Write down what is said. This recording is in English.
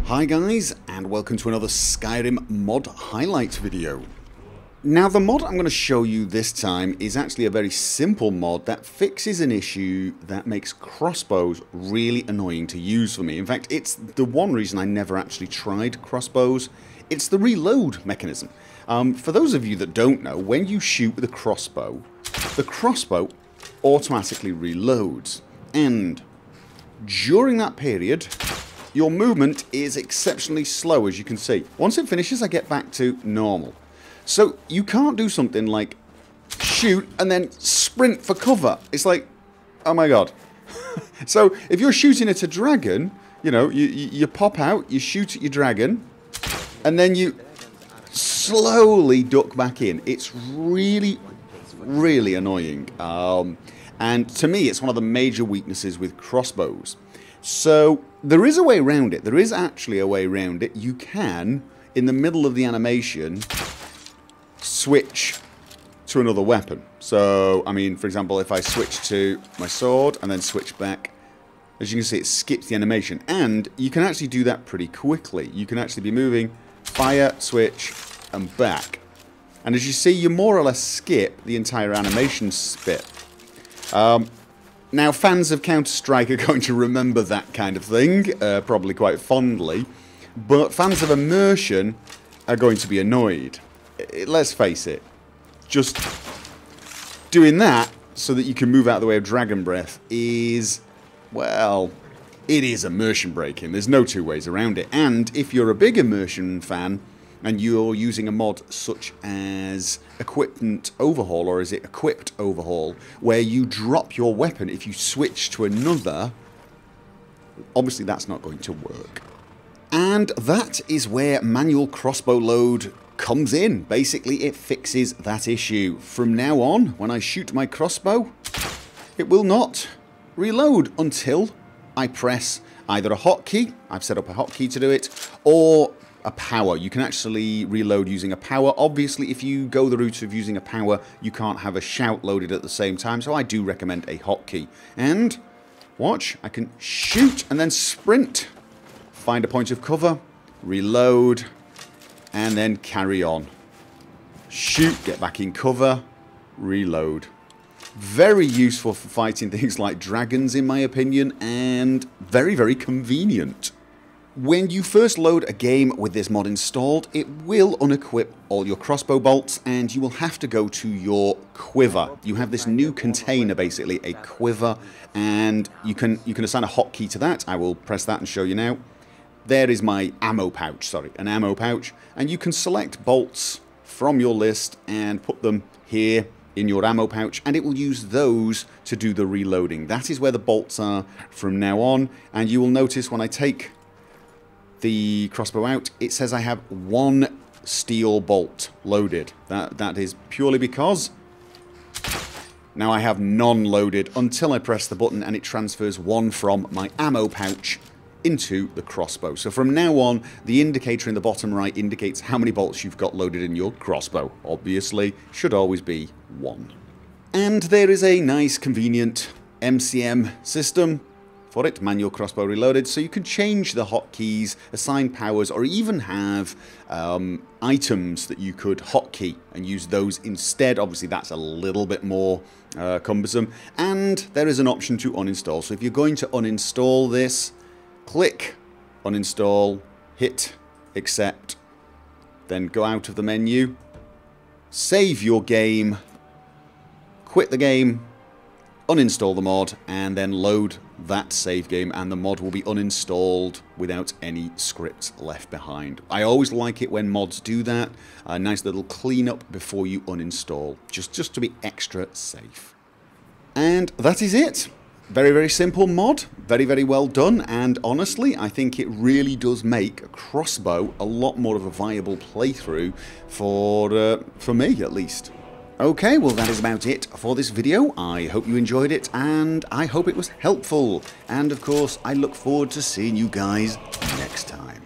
Hi guys, and welcome to another Skyrim mod highlight video. Now the mod I'm going to show you this time is actually a very simple mod that fixes an issue that makes crossbows really annoying to use for me. In fact, it's the one reason I never actually tried crossbows. It's the reload mechanism. For those of you that don't know, when you shoot with a crossbow, the crossbow automatically reloads. And during that period, your movement is exceptionally slow, as you can see. Once it finishes, I get back to normal. So you can't do something like shoot and then sprint for cover. It's like, oh my god. So if you're shooting at a dragon, you know, you pop out, you shoot at your dragon, and then you slowly duck back in. It's really, really annoying. And to me, it's one of the major weaknesses with crossbows. So there is a way around it. There is actually a way around it. You can, in the middle of the animation, switch to another weapon. So, I mean, for example, if I switch to my sword and then switch back, as you can see, it skips the animation. And you can actually do that pretty quickly. You can actually be moving, fire, switch, and back. And as you see, you more or less skip the entire animation bit. Now, fans of Counter-Strike are going to remember that kind of thing, probably quite fondly, but fans of immersion are going to be annoyed. Let's face it, just doing that so that you can move out of the way of Dragon Breath is, well, it is immersion breaking. There's no two ways around it. And if you're a big immersion fan, and you're using a mod such as Equipment Overhaul, or is it Equipped Overhaul, where you drop your weapon if you switch to another, obviously that's not going to work. And that is where manual crossbow load comes in. Basically, it fixes that issue. From now on, when I shoot my crossbow, it will not reload until I press either a hotkey, I've set up a hotkey to do it, or a power. You can actually reload using a power. Obviously, if you go the route of using a power, you can't have a shout loaded at the same time, so I do recommend a hotkey. And, watch, I can shoot and then sprint. Find a point of cover, reload, and then carry on. Shoot, get back in cover, reload. Very useful for fighting things like dragons, in my opinion, and very, very convenient. When you first load a game with this mod installed, it will unequip all your crossbow bolts, and you will have to go to your quiver. You have this new container, basically, a quiver, and you can assign a hotkey to that. I will press that and show you now. There is my ammo pouch, sorry, an ammo pouch, and you can select bolts from your list and put them here in your ammo pouch, and it will use those to do the reloading. That is where the bolts are from now on, and you will notice when I take the crossbow out, it says I have one steel bolt loaded. That is purely because now I have none loaded until I press the button and it transfers one from my ammo pouch into the crossbow. So from now on, the indicator in the bottom right indicates how many bolts you've got loaded in your crossbow. Obviously, should always be one. And there is a nice convenient MCM system for it, manual crossbow reloaded, so you can change the hotkeys, assign powers, or even have items that you could hotkey and use those instead. Obviously that's a little bit more cumbersome, and there is an option to uninstall. So if you're going to uninstall this, click uninstall, hit accept, then go out of the menu, save your game, quit the game, uninstall the mod, and then load that save game, and the mod will be uninstalled without any scripts left behind. I always like it when mods do that. A nice little cleanup before you uninstall, just to be extra safe. And that is it. Very, very simple mod. Very, very well done. And honestly, I think it really does make a crossbow a lot more of a viable playthrough for me, at least. Okay, well that is about it for this video. I hope you enjoyed it, and I hope it was helpful. And of course, I look forward to seeing you guys next time.